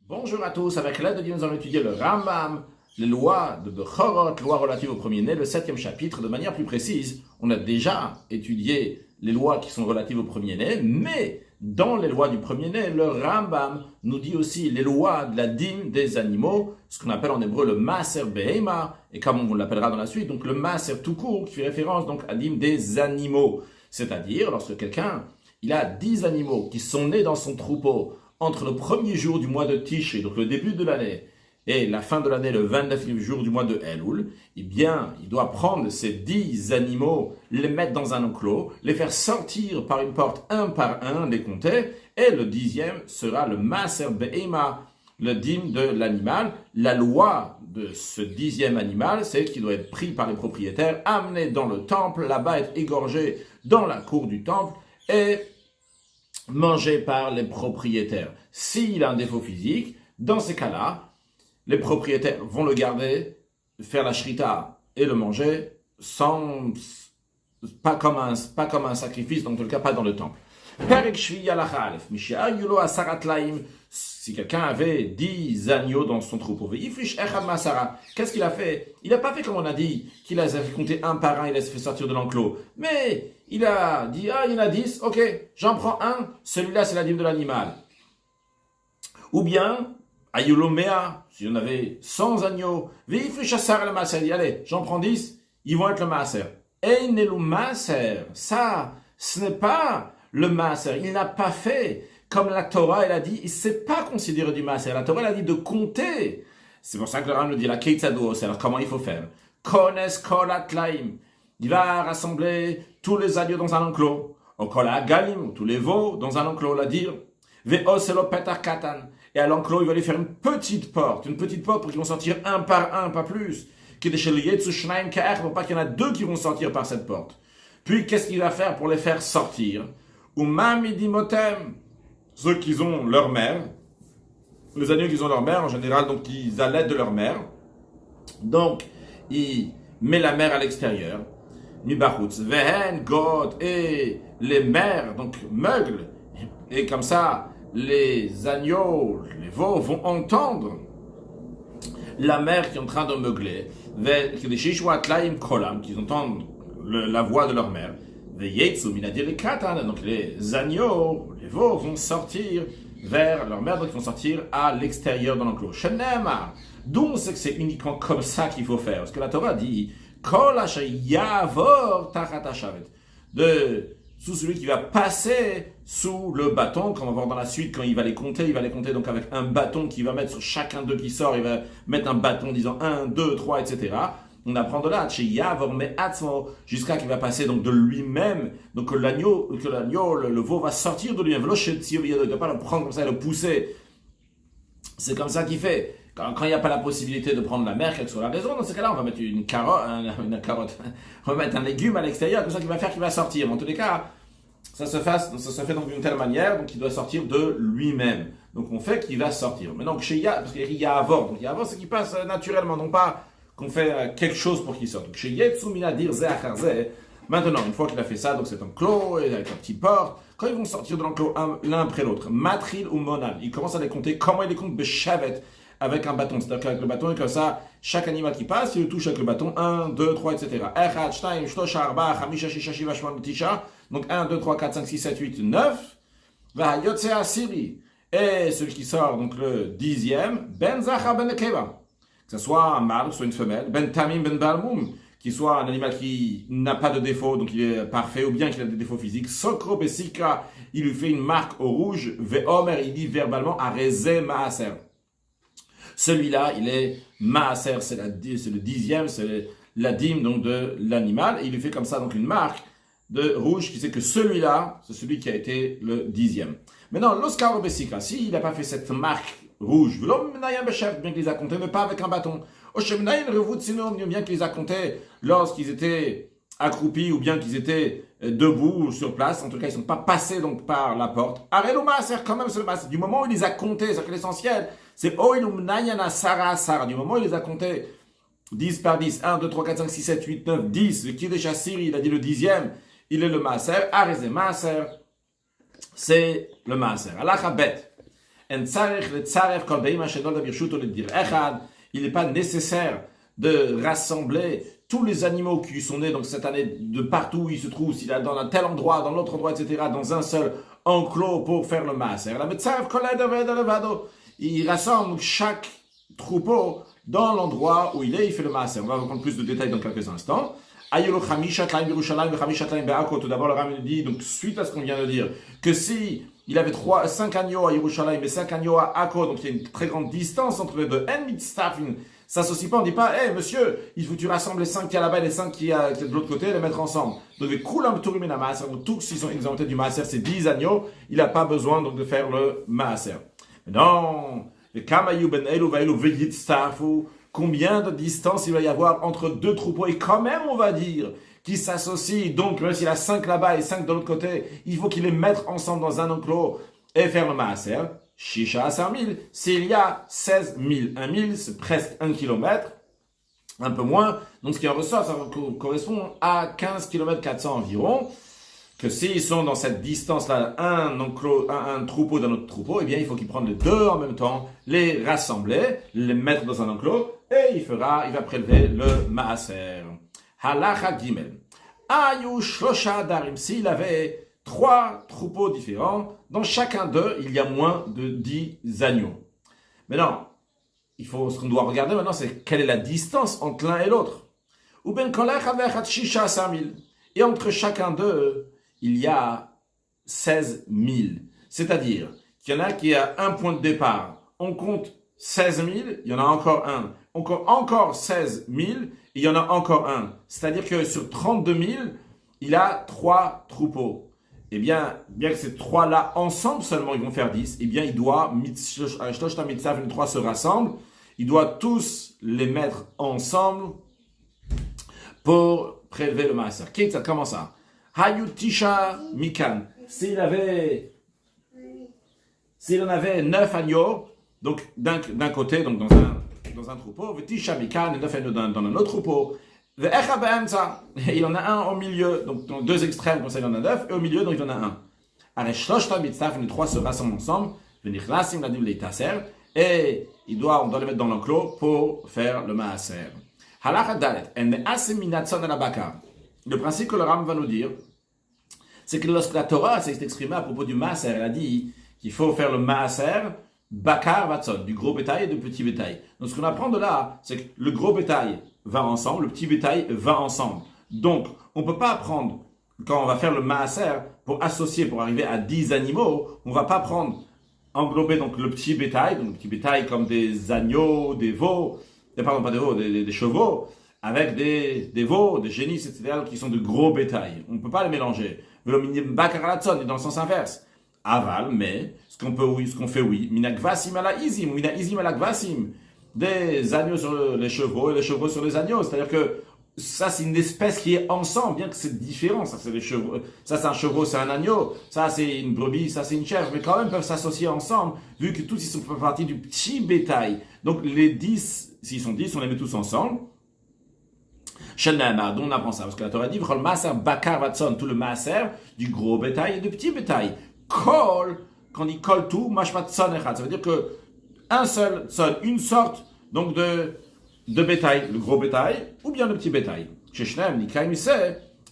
Bonjour à tous, avec l'aide de Dieu, nous allons étudier le Rambam, les lois de Bechorot, lois relatives au premier-né, le 7e chapitre. De manière plus précise, on a déjà étudié les lois qui sont relatives au premier-né, mais dans les lois du premier-né, le Rambam nous dit aussi les lois de la dîme des animaux, ce qu'on appelle en hébreu le Maaser Behema, et comme on l'appellera dans la suite, donc le Maaser tout court, qui fait référence donc à la dîme des animaux. C'est-à-dire, lorsque quelqu'un, il a 10 animaux qui sont nés dans son troupeau, entre le premier jour du mois de Tishrei, donc le début de l'année, et la fin de l'année, le 29e jour du mois de Elul, eh bien, il doit prendre ces 10 animaux, les mettre dans un enclos, les faire sortir par une porte un par un, les compter, et le 10e sera le Maaser Behema, le dîme de l'animal. La loi de ce 10e animal, c'est qu'il doit être pris par les propriétaires, amené dans le temple, là-bas être égorgé dans la cour du temple, et mangé par les propriétaires. S'il a un défaut physique, dans ces cas-là, les propriétaires vont le garder, faire la shrita et le manger sans, pas comme un sacrifice, dans tout le cas pas dans le temple. Si quelqu'un avait 10 agneaux dans son troupeau, qu'est-ce qu'il a fait? Il n'a pas fait comme on a dit, qu'il les a fait compter un par un, il les a fait sortir de l'enclos. Mais il a dit, il y en a 10, ok, j'en prends un, celui-là c'est la dîme de l'animal. Ou bien, Ayulomea, si on avait 100 agneaux, allez, j'en prends 10, ils vont être le maaser. Einelu maaser, ça, ce n'est pas le maaser, il n'a pas fait. Comme la Torah, elle a dit, il ne s'est pas considéré du maaser. La Torah, elle a dit de compter. C'est pour ça que le Rambam nous dit la Keitzados. Alors, comment il faut faire? Kones kolat laim. Il va rassembler tous les agneaux dans un enclos. Au kola galim, tous les veaux dans un enclos, la dire. Ve'oselo petar katan. Et à l'enclos, il va lui faire une petite porte pour qu'ils vont sortir un par un, pas plus. Pour pas qu'il y en a deux qui vont sortir par cette porte. Puis, qu'est-ce qu'il va faire pour les faire sortir? Umamidimotem. Ceux qui ont leur mère, les agneaux qui ont leur mère, en général, donc ils allaitent de leur mère. Donc, il met la mère à l'extérieur. Mibachutz, vehen, god, et les mères, donc meugles. Et comme ça, les agneaux, les veaux vont entendre la mère qui est en train de meugler. Qu'ils entendent la voix de leur mère. Donc les agneaux, les veaux vont sortir vers leur mère, donc ils vont sortir à l'extérieur de l'enclos. D'où on sait que c'est uniquement comme ça qu'il faut faire. Parce que la Torah dit de sous celui qui va passer sous le bâton, comme on va voir dans la suite, quand il va les compter donc avec un bâton qu'il va mettre sur chacun d'eux qui sort, il va mettre un bâton disant 1, 2, 3, etc. On apprend de là, jusqu'à qu'il va passer donc de lui-même, donc que l'agneau, le veau va sortir de lui-même. Il ne doit pas le prendre comme ça et le pousser. C'est comme ça qu'il fait. Quand il n'y a pas la possibilité de prendre la mère, quelle que soit la raison, dans ce cas-là, on va mettre une carotte, on va mettre un légume à l'extérieur, comme ça qu'il va faire qu'il va sortir. En tous les cas, ça se fait donc d'une telle manière, donc il doit sortir de lui-même. Donc on fait qu'il va sortir. Maintenant, chez parce qu'il y a Yavor, donc Yavor c'est qu'il passe naturellement, non pas qu'on fait quelque chose pour qu'il sorte. Donc chez Yetsu Minadir Zeh, maintenant, une fois qu'il a fait ça, donc c'est un clos, avec la petite porte, quand ils vont sortir de l'enclos l'un après l'autre, Matril ou Monal, il commence à les compter, comment il les compte Beshavet, avec un bâton. C'est-à-dire qu'avec le bâton, et comme ça, chaque animal qui passe, il le touche avec le bâton, 1, 2, 3, etc. Donc 1, 2, 3, 4, 5, 6, 7, 8, 9. Et celui qui sort, donc le 10e, Ben Zacha Ben Nekeva. Que ce soit un mâle, soit une femelle, Ben Tamim Ben Balmoum, qui soit un animal qui n'a pas de défaut, donc il est parfait, ou bien qu'il a des défauts physiques. Sokro Besika, il lui fait une marque au rouge. Ve'omer, il dit verbalement, Areze Maaser. Celui-là, il est Maaser, c'est le 10e, c'est la dîme donc de l'animal, et il lui fait comme ça donc une marque de rouge qui sait que celui-là, c'est celui qui a été le 10e. Maintenant, l'Oscar Besika, s'il n'a pas fait cette marque rouge, bien qu'il les a comptés, mais pas avec un bâton. Bien qu'il les a comptés lorsqu'ils étaient accroupis ou bien qu'ils étaient debout sur place. En tout cas, ils ne sont pas passés donc par la porte. Arrêtez maaser, quand même, c'est le maaser. Du moment où il les a comptés, c'est que l'essentiel, c'est oilum nayana sara sara. Du moment où il les a comptés 10 par 10, 1, 2, 3, 4, 5, 6, 7, 8, 9, 10. Le Kiddush Siri, il a dit le 10e, il est le maaser. Arrêtez maaser, c'est le maaser. Allah bet. Il n'est pas nécessaire de rassembler tous les animaux qui sont nés donc cette année de partout où ils se trouvent, s'il est dans un tel endroit, dans l'autre endroit, etc., dans un seul enclos pour faire le maaser. Il rassemble chaque troupeau dans l'endroit où il est, il fait le maaser. On va prendre plus de détails dans quelques instants. Tout d'abord, le Ram dit, donc suite à ce qu'on vient de dire, que si il avait 5 agneaux à Yerushalayim et 5 agneaux à Akko, donc il y a une très grande distance entre les deux. Ça s'associe pas, on dit pas, hey, monsieur, il faut que tu rassembles les 5 qui a là-bas et les 5 qui a de l'autre côté et les mettre ensemble. Donc, tous s'ils sont exemptés du maaser, c'est 10 agneaux, il n'a pas besoin donc de faire le maaser. Non, combien de distance il va y avoir entre deux troupeaux et quand même, on va dire, qui s'associent. Donc, même s'il a 5 là-bas et 5 de l'autre côté, il faut qu'il les mette ensemble dans un enclos et faire le maaser. Shisha à 5 000, s'il y a 16 000. 1 000, c'est presque 1 kilomètre, un peu moins. Donc, ce qui en ressort, ça correspond à 15 km 400 environ. Que s'ils sont dans cette distance-là, un troupeau d'un autre troupeau, eh bien, il faut qu'ils prennent les deux en même temps, les rassembler, les mettre dans un enclos, et il va prélever le maaser. Halacha Gimel. Ayu Shlosha Darim. S'il avait 3 troupeaux différents, dans chacun d'eux, il y a moins de 10 agneaux. Maintenant, ce qu'on doit regarder maintenant, c'est quelle est la distance entre l'un et l'autre. Et entre chacun d'eux, il y a 16 000. C'est-à-dire qu'il y en a qui a un point de départ. On compte 16 000, il y en a encore un. On compte encore 16 000, et il y en a encore un. C'est-à-dire que sur 32 000, il a 3 troupeaux. Eh bien que ces 3-là, ensemble seulement, ils vont faire 10, eh bien, il doit, les 3 se rassemblent, il doit tous les mettre ensemble pour prélever le maaser. Ça commence ça. Hayutisha Mikan. S'il en avait 9 agneaux, donc d'un côté, donc dans un troupeau, Vetisha Mikan, et 9 agneaux dans un autre troupeau, Ve'echa Be'emza, et il en a un au milieu, donc dans 2 extrêmes, comme ça il en a 9, et au milieu, donc il en a un. Areshloshta Mitzaf, les 3 se rassemblent ensemble, Venichnasim Nadim Leitaser, et on doit les mettre dans l'enclos pour faire le maaser. Halacha Dalet, en Me'asem Minatson ala Bakar. Le principe que le Ram va nous dire, c'est que lorsque la Torah s'est exprimée à propos du maaser, elle a dit qu'il faut faire le maaser bakar vatson, du gros bétail et du petit bétail. Donc ce qu'on apprend de là, c'est que le gros bétail va ensemble, le petit bétail va ensemble. Donc on ne peut pas prendre, quand on va faire le maaser, pour associer, pour arriver à 10 animaux, on ne va pas englober donc le petit bétail comme des agneaux, des veaux, des chevaux, avec des veaux, des génisses, etc., qui sont de gros bétail. On ne peut pas les mélanger. Et dans le sens inverse. Aval, mais, ce qu'on fait, mina gvasim ala izim, mina izim ala gvasim. Des agneaux sur les chevaux et les chevaux sur les agneaux. C'est-à-dire que ça, c'est une espèce qui est ensemble, bien que c'est différent. Ça, c'est les chevaux. Ça, c'est un chevaux, c'est un agneau. Ça, c'est une brebis, ça, c'est une chèvre. Mais quand même, peuvent s'associer ensemble, vu que tous, ils font partie du petit bétail. Donc, les 10, s'ils sont 10, on les met tous ensemble. Dont on apprend ça, parce que la Torah dit, bakar vatson, tout le maaser du gros bétail et du petit bétail. Kol, quand on dit kol tout, mashmat son echad, ça veut dire que une sorte donc de bétail, le gros bétail ou bien le petit bétail. Sheshnem, nikaim ise,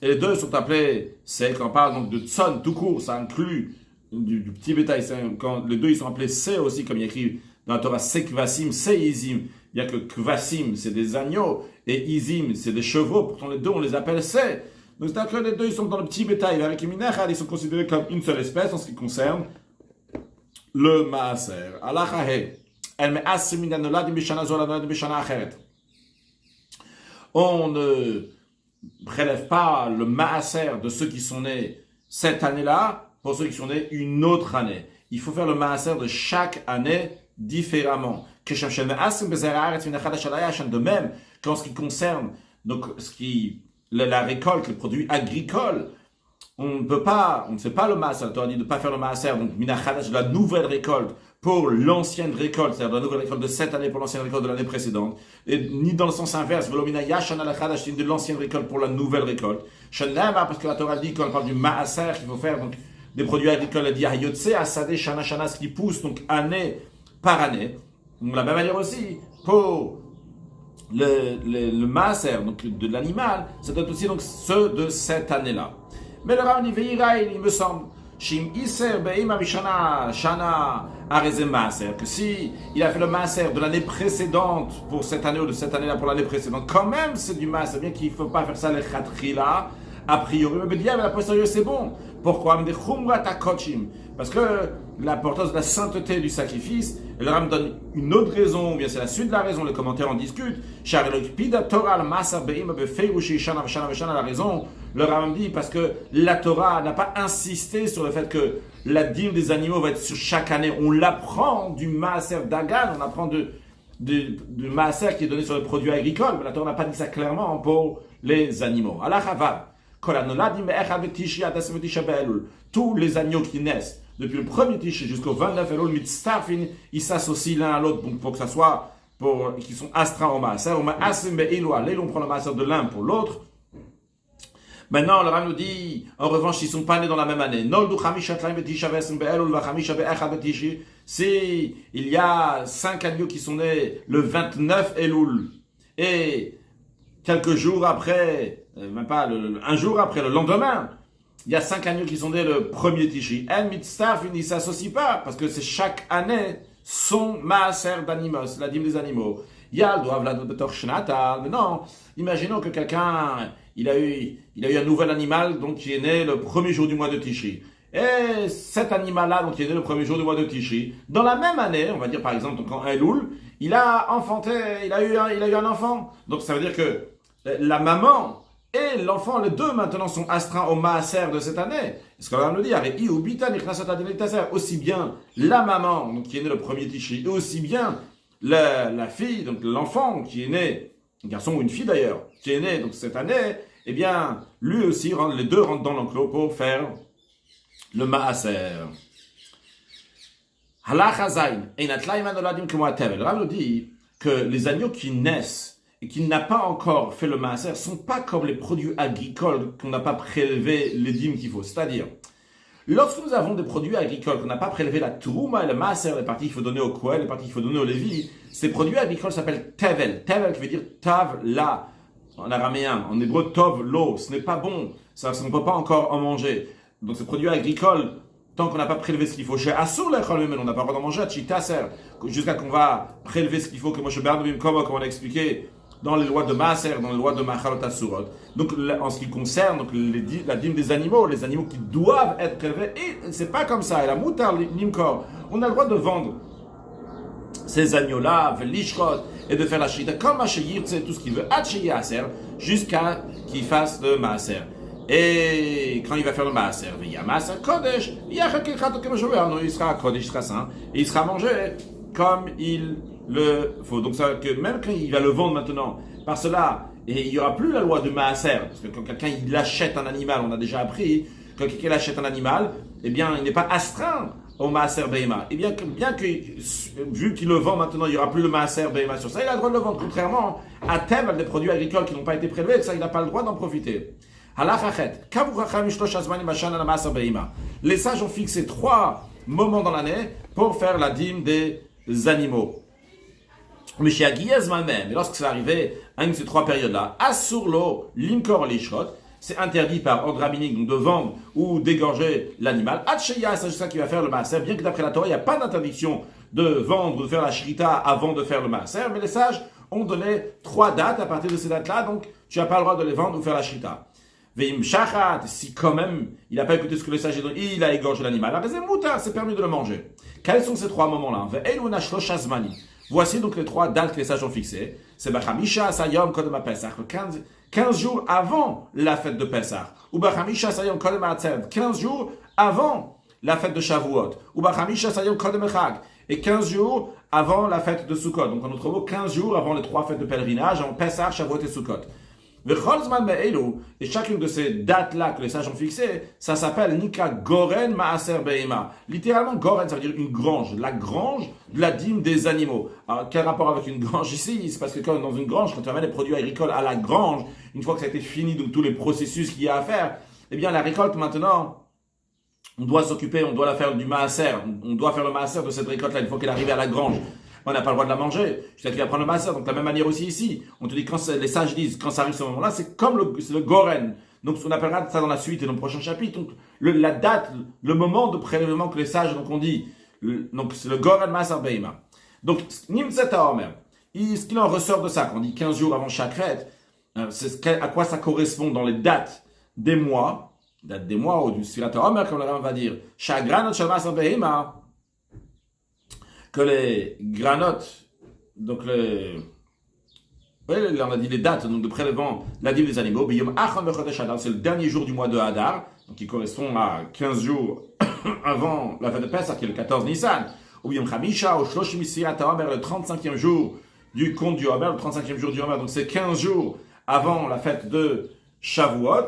et les deux sont appelés, c'est quand on parle donc de tson tout court, ça inclut du petit bétail, quand les deux ils sont appelés se aussi, comme il y a écrit dans la Torah, sekvasim, seizim. Il y a que kvasim, c'est des agneaux, et izim, c'est des chevaux. Pourtant, les deux, on les appelle se. Donc, c'est-à-dire que les deux, ils sont dans le petit bétail. Avec les minachal, ils sont considérés comme une seule espèce en ce qui concerne le maaser. On ne prélève pas le maaser de ceux qui sont nés cette année-là pour ceux qui sont nés une autre année. Il faut faire le maaser de chaque année différemment. De même qu'en ce qui concerne donc la récolte, les produits agricoles, on ne fait pas le maaser. La Torah dit de ne pas faire le maaser, donc minachadash, de la nouvelle récolte pour l'ancienne récolte, c'est-à-dire de la nouvelle récolte de cette année pour l'ancienne récolte de l'année précédente, et ni dans le sens inverse, de l'ancienne récolte pour la nouvelle récolte. Parce que la Torah dit, quand on parle du maaser qu'il faut faire, donc des produits agricoles, elle dit Hayotse, Asade, Shana, Shana, ce qui pousse, donc année par année. Donc, de la même manière aussi, pour le maaser, donc de l'animal, ça doit être aussi donc ceux de cette année-là. Mais le Rav dit, il me semble, Shim Iser Be'ima Mishana Shana Arezem Maaser, que si il a fait le maaser de l'année précédente pour cette année ou de cette année-là pour l'année précédente, quand même c'est du maaser, bien qu'il ne faut pas faire ça le khatrila, a priori, mais la posteriori c'est bon. Pourquoi? Parce que l'importance de la sainteté du sacrifice, le Ram donne une autre raison, ou bien c'est la suite de la raison, les commentaires en discutent. La raison, le Ram dit, parce que la Torah n'a pas insisté sur le fait que la dîme des animaux va être sur chaque année. On l'apprend du maaser d'Agan, on apprend du maaser qui est donné sur les produits agricoles, mais la Torah n'a pas dit ça clairement pour les animaux. Allah Chavav. Tous les agneaux qui naissent depuis le 1er Tishi jusqu'au 29 Elul Mitztafin, ils s'associent l'un à l'autre, donc pour que ça soit qui sont astreints au maaser. On prend le maaser de l'un pour l'autre. Maintenant, le Rav nous dit, en revanche, ils ne sont pas nés dans la même année. Si il y a 5 agneaux qui sont nés le 29 Elul et quelques jours après, même pas un jour après, le lendemain, il y a 5 agneaux qui sont nés le 1er Tishi. Ils ne s'associent pas, parce que c'est chaque année son maaser d'animos, la dîme des animaux. Mais non, imaginons que quelqu'un, il a eu un nouvel animal, donc qui est né le 1er jour du mois de Tishi. Et cet animal-là, donc qui est né le 1er jour du mois de Tishi, dans la même année, on va dire par exemple, donc en Elul, il a eu un enfant. Donc ça veut dire que la maman et l'enfant, les deux maintenant sont astreints au maaser de cette année. Ce qu'on va nous dire, aussi bien la maman, donc qui est née le 1er Tishi, et aussi bien la fille, donc l'enfant qui est né, un garçon ou une fille d'ailleurs, qui est né donc cette année, eh bien, lui aussi, les deux rentrent dans l'enclos pour faire le maaser. Halacha Zayin, le Rav nous dit que les agneaux qui naissent et qui n'ont pas encore fait le maaser ne sont pas comme les produits agricoles qu'on n'a pas prélevé les dîmes qu'il faut. C'est-à-dire, lorsque nous avons des produits agricoles qu'on n'a pas prélevé la trouma et le maaser, les parties qu'il faut donner au kohen, les parties qu'il faut donner au lévi, ces produits agricoles s'appellent tevel. Tevel qui veut dire tav la en araméen, en hébreu tov lo. Ce n'est pas bon, ça on ne peut pas encore en manger. Donc ces produits agricoles, tant qu'on n'a pas prélevé ce qu'il faut, chez Assur l'echol, on n'a pas le droit d'en manger, jusqu'à qu'on va prélever ce qu'il faut, que Moshe Bernabim, comme on a expliqué dans les lois de Maaser, dans les lois de Machalot Asurot. Donc, en ce qui concerne donc, la dîme des animaux, les animaux qui doivent être prélevés, et c'est pas comme ça. Et la moutar, l'imkor, on a le droit de vendre ces agneaux-là, l'ishkot, et de faire la shrita, comme Mashayir, c'est tout ce qu'il veut, jusqu'à qu'il fasse le Maaser. Et quand il va faire le Maaser, il y a Maaser Kodesh, il sera Kodesh, il sera saint, et il sera mangé comme il le faut. Donc ça que même quand il va le vendre maintenant, par cela, et il n'y aura plus la loi de Maaser, parce que quand quelqu'un il achète un animal, on a déjà appris, quand quelqu'un achète un animal, eh bien il n'est pas astreint au Maaser Beima. Et bien que vu qu'il le vend maintenant, il n'y aura plus le Maaser Beima sur ça, il a le droit de le vendre, contrairement à Tev, des produits agricoles qui n'ont pas été prélevés, ça il n'a pas le droit d'en profiter. Les sages ont fixé 3 moments dans l'année pour faire la dîme des animaux. Mais lorsque c'est arrivé à une de ces 3 périodes-là, Asurlo, Limkor, Lishrot, c'est interdit par ordre rabbinique donc de vendre ou d'égorger l'animal. Atcheya, c'est ça qui va faire le maaser, bien que d'après la Torah, il n'y a pas d'interdiction de vendre ou de faire la shrita avant de faire le maaser, mais les sages ont donné 3 dates à partir de ces dates-là, donc tu n'as pas le droit de les vendre ou faire la shrita. Veim shachat, si quand même il n'a pas écouté ce que le sage a dit, il a égorgé l'animal. C'est permis de le manger. Quels sont ces 3 moments-là? Voici donc les 3 dates que les sages ont fixées. C'est Bachamisha Sayom Kodem Pesach, 15 jours avant la fête de Pesach. Ou Bachamisha Sayom Kodem Atzed, 15 jours avant la fête de Shavuot. Ou Bachamisha Sayom Kodem Echag, et 15 jours avant la fête de Sukkot. Donc en autre mot, 15 jours avant les 3 fêtes de pèlerinage, en Pesach, Shavuot et Sukkot. Et chacune de ces dates-là que les sages ont fixées, ça s'appelle Nika Goren Maaser Beima. Littéralement, Goren, ça veut dire une grange, la grange de la dîme des animaux. Alors, quel rapport avec une grange ici? C'est parce que quand, dans une grange, quand tu amènes les produits agricoles à la grange, une fois que ça a été fini, donc tous les processus qu'il y a à faire, eh bien, la récolte maintenant, on doit s'occuper, on doit la faire du maaser, on doit faire le maaser de cette récolte-là, une fois qu'elle arrive à la grange. On n'a pas le droit de la manger, jusqu'à qu'il va prendre le maaser. Donc, de la même manière aussi ici, on te dit, quand les sages disent, quand ça arrive ce moment-là, c'est comme le goren. Donc, on appellera ça dans la suite et dans le prochain chapitre. Donc, la date, le moment de prélèvement que les sages, donc on dit, donc c'est le goren maaser beima. Donc, nimtzet haomer. Ce qu'il en ressort de ça, quand on dit 15 jours avant chaque fête, c'est à quoi ça correspond dans les dates des mois, ou du Sirat HaOmer, comme le Rambam va dire, Shagranot shel maaser beima, que les granotes, donc on a dit les dates donc de prélèvement, la dîme des animaux, c'est le dernier jour du mois de Hadar, donc qui correspond à 15 jours avant la fête de Pessah, qui est le 14 Nissan, ou Yom Chamisha, ou Shloshim Sirat HaOmer, le 35e jour du compte du Homer, le 35e jour du Homer, donc c'est 15 jours avant la fête de Shavuot,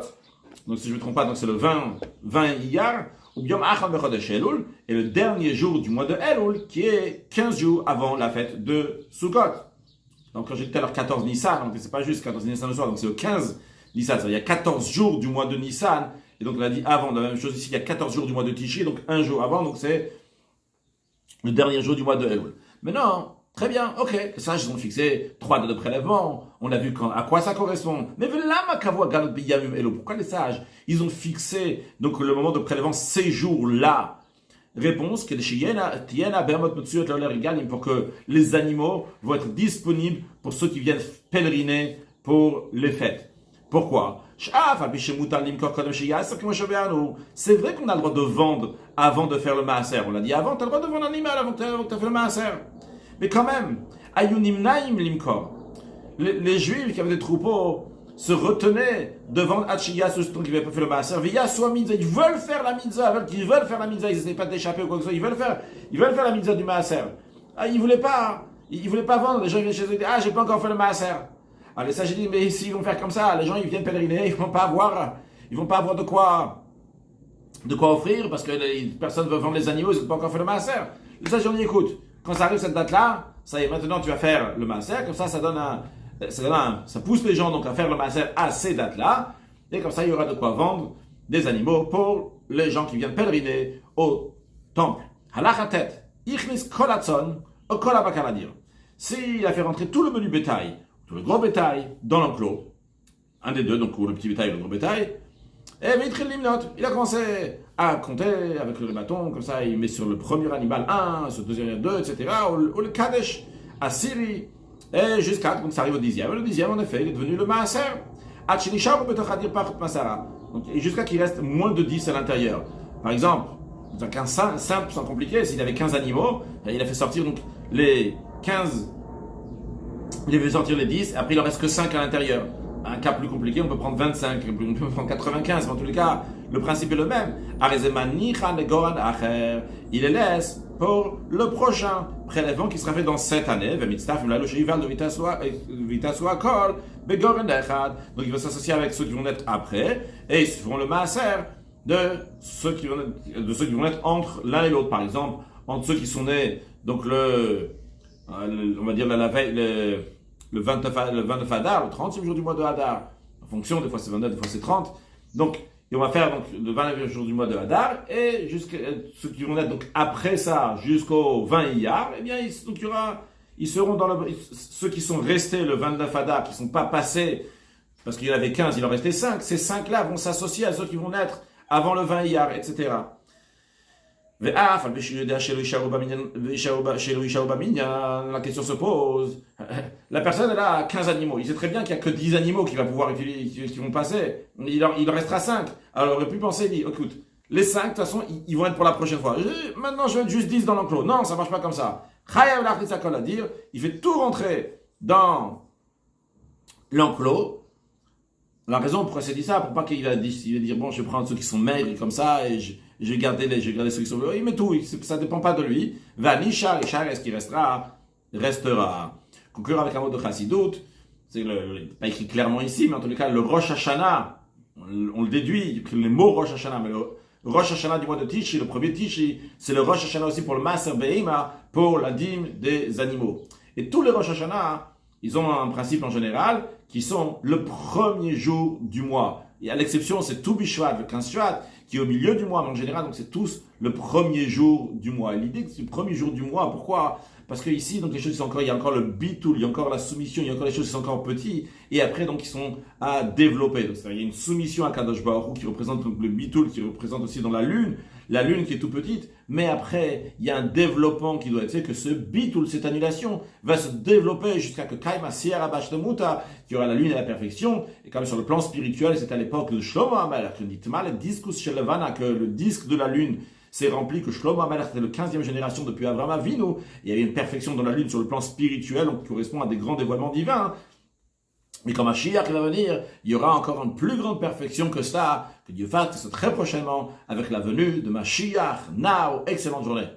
donc si je ne me trompe pas, donc c'est le 20 Iyar, ou Yom Achad Bechodesh Elul, et le dernier jour du mois de Elul, qui est 15 jours avant la fête de Sukkot. Donc quand j'ai dit tout à l'heure 14 Nissan, donc c'est pas juste 14 Nissan le soir, donc c'est le 15 Nissan, il y a 14 jours du mois de Nissan, et donc on a dit avant, la même chose ici, il y a 14 jours du mois de Tishri, donc un jour avant, donc c'est le dernier jour du mois de Elul. Maintenant, très bien, ok, les sages ils ont fixé 3 dates de prélèvement, on a vu à quoi ça correspond. Mais pourquoi les sages, ils ont fixé donc le moment de prélèvement ces jours-là? Réponse, pour que les animaux vont être disponibles pour ceux qui viennent pèleriner pour les fêtes. Pourquoi? C'est vrai qu'on a le droit de vendre avant de faire le maaser. On l'a dit avant, tu as le droit de vendre un animal avant de faire le maaser. Mais quand même, les Juifs qui avaient des troupeaux se retenaient de vendre Hachiya ceux qui n'avaient pas fait le maaser. Ils veulent faire la mitzvah, ils n'essaient pas d'échapper ou quoi que ce soit, ils veulent faire la mitzvah du maaser. Ils ne voulaient pas vendre, les gens viennent chez eux et disent, j'ai pas encore fait le maaser. Alors les sages disent, mais s'ils vont faire comme ça, les gens ils viennent pèleriner, ils vont pas avoir de quoi offrir, parce que personne ne veut vendre les animaux, ils n'ont pas encore fait le maaser. Les sages ont dit, écoute, quand ça arrive cette date-là, ça y est, maintenant tu vas faire le maaser, comme ça ça pousse les gens donc à faire le maaser à ces dates-là, et comme ça il y aura de quoi vendre des animaux pour les gens qui viennent pèleriner au temple. Halachatet, ichnis kolatzon, o kolabakaladir. S'il a fait rentrer tout le menu bétail, tout le gros bétail, dans l'enclos, un des deux, donc le petit bétail et le gros bétail, et il a commencé à compter avec le bâton, comme ça il met sur le premier animal 1, sur le deuxième 2, etc., ou le Kadesh, à Syrie, et jusqu'à, donc ça arrive au 10e. Le 10e, en effet, il est devenu le Maaser. Donc, et jusqu'à qu'il reste moins de 10 à l'intérieur. Par exemple, dans un simple, sans compliqué, s'il avait 15 animaux, il a fait sortir donc les 15, il a fait sortir les 10, après il en reste que 5 à l'intérieur. Un cas plus compliqué, on peut prendre 25, on peut prendre 95, mais en tous les cas, le principe est le même. Il les laisse pour le prochain prélèvement qui sera fait dans cette année. Donc il va s'associer avec ceux qui vont être après, et ils feront le maaser de ceux qui vont être entre l'un et l'autre. Par exemple, entre ceux qui sont nés, donc on va dire la veille, le 29 Hadar, le 30e jour du mois de Hadar, en fonction, des fois c'est 29, des fois c'est 30. Donc, et on va faire donc, le 29e jour du mois de Hadar, et jusqu'à ceux qui vont être donc après ça, jusqu'au 20 Iyar, eh bien, ils seront ceux qui sont restés le 29 Hadar, qui ne sont pas passés, parce qu'il y en avait 15, il en restait 5, ces 5-là vont s'associer à ceux qui vont naître avant le 20 Iyar, etc. La question se pose. La personne elle a 15 animaux. Il sait très bien qu'il n'y a que 10 animaux qui vont passer. Il en restera 5. Alors il aurait pu penser, il dit, écoute, les 5, de toute façon, ils vont être pour la prochaine fois. Maintenant, je vais être juste 10 dans l'enclos. Non, ça ne marche pas comme ça. Il fait tout rentrer dans l'enclos. La raison pourquoi c'est dit ça, pour pas qu'il va dire, bon, je vais prendre ceux qui sont maigres comme ça, et je vais garder ceux qui sont maigres. Il met tout, ça ne dépend pas de lui. Vanishar, est-ce qu'il restera? Conclure avec un mot de Chassidut, c'est pas écrit clairement ici, mais en tous les cas, le Rosh Hashanah, on le déduit, les mots Rosh Hashanah, mais le Rosh Hashanah du mois de Tishri, le premier Tishri, c'est le Rosh Hashanah aussi pour le Maaser Be'ima, pour la dîme des animaux. Et tous les Rosh Hashanah, ils ont un principe en général, qui sont le premier jour du mois. Et à l'exception, c'est tout Bishvat, le 15 Shvat, qui est au milieu du mois, mais en général, donc c'est tous le premier jour du mois. Et l'idée que c'est le premier jour du mois, pourquoi? Parce que ici, donc les choses sont encore, il y a encore le bitul, il y a encore la soumission, il y a encore les choses qui sont encore petites, et après donc ils sont à développer. Donc, il y a une soumission à Kadosh Baruch Hu qui représente donc le bitul, qui représente aussi dans la lune qui est tout petite, mais après il y a un développement qui doit être fait, que ce bitul, cette annulation, va se développer jusqu'à que Kaima Sierra Bashtamuta, qui aura la lune à la perfection, et comme sur le plan spirituel, c'est à l'époque de Shlomo Amalek, que le discus Shelevana, que le disque de la lune c'est rempli, que Shlomo Amalek était le 15e génération depuis Abraham Avinu. Il y avait une perfection dans la lune sur le plan spirituel, donc qui correspond à des grands dévoilements divins. Mais quand Mashiach va venir, il y aura encore une plus grande perfection que ça, que Dieu fasse très prochainement avec la venue de Mashiach. Now, excellente journée.